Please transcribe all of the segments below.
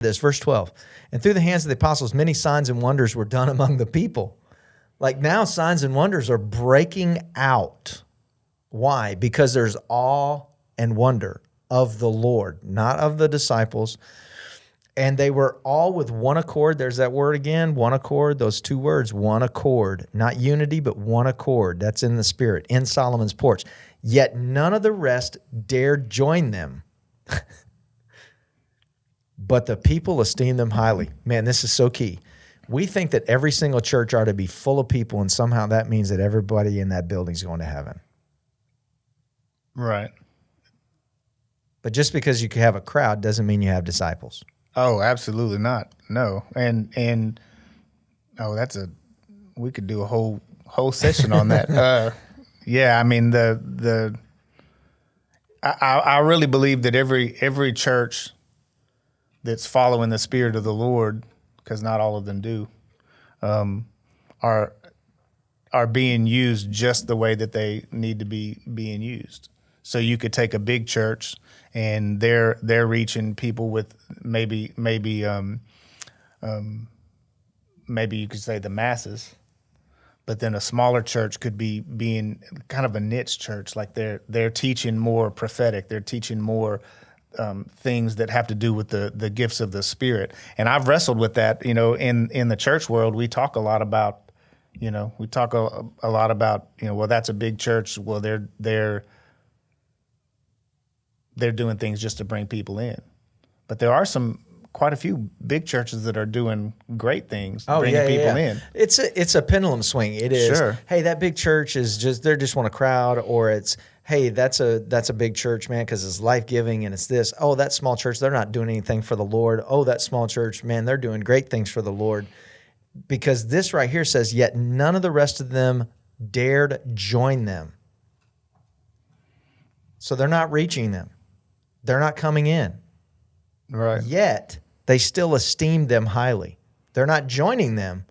this, verse 12. And through the hands of the apostles, many signs and wonders were done among the people. Like now, signs and wonders are breaking out. Why? Because there's awe and wonder of the Lord, not of the disciples. And they were all with one accord. There's that word again, one accord, those two words, one accord. Not unity, but one accord. That's in the Spirit, in Solomon's porch. Yet none of the rest dared join them. But the people esteem them highly. Man, this is so key. We think that every single church ought to be full of people, and somehow that means that everybody in that building is going to heaven. Right. But just because you can have a crowd doesn't mean you have disciples. Oh, absolutely not. No. And we could do a whole session on that. Yeah, I mean I really believe that every church that's following the Spirit of the Lord, because not all of them do, are being used just the way that they need to be being used. So you could take a big church and they're reaching people with maybe you could say the masses, but then a smaller church could be being kind of a niche church, like they're teaching more prophetic, they're teaching more things that have to do with the gifts of the Spirit. And I've wrestled with that. In the church world, we talk a lot about, well, that's a big church. Well, they're doing things just to bring people in. But there are quite a few big churches that are doing great things, bringing people in. It's a pendulum swing. It is, sure. Hey, that big church is they just want a crowd, or it's, hey, that's a big church, man, because it's life-giving and it's this. Oh, that small church, they're not doing anything for the Lord. Oh, that small church, man, they're doing great things for the Lord. Because this right here says, yet none of the rest of them dared join them. So they're not reaching them. They're not coming in. Right. Yet they still esteem them highly. They're not joining them,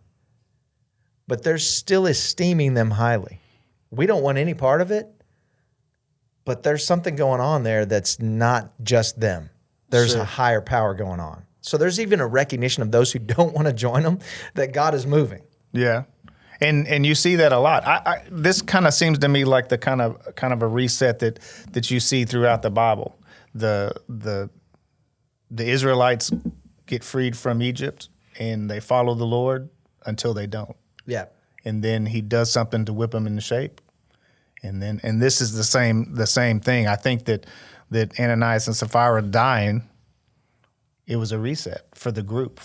but they're still esteeming them highly. We don't want any part of it, but there's something going on there that's not just them. There's Sure. a higher power going on. So there's even a recognition of those who don't want to join them that God is moving. Yeah. And you see that a lot. This kind of seems to me like the kind of a reset that you see throughout the Bible. The Israelites get freed from Egypt and they follow the Lord until they don't. Yeah. And then he does something to whip them into shape. And this is the same thing. I think that Ananias and Sapphira dying, it was a reset for the group,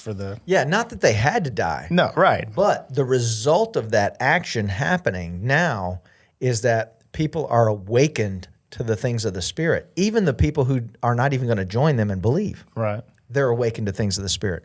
Yeah, not that they had to die. No, right. But the result of that action happening now is that people are awakened to the things of the Spirit. Even the people who are not even going to join them and believe. Right. They're awakened to things of the Spirit.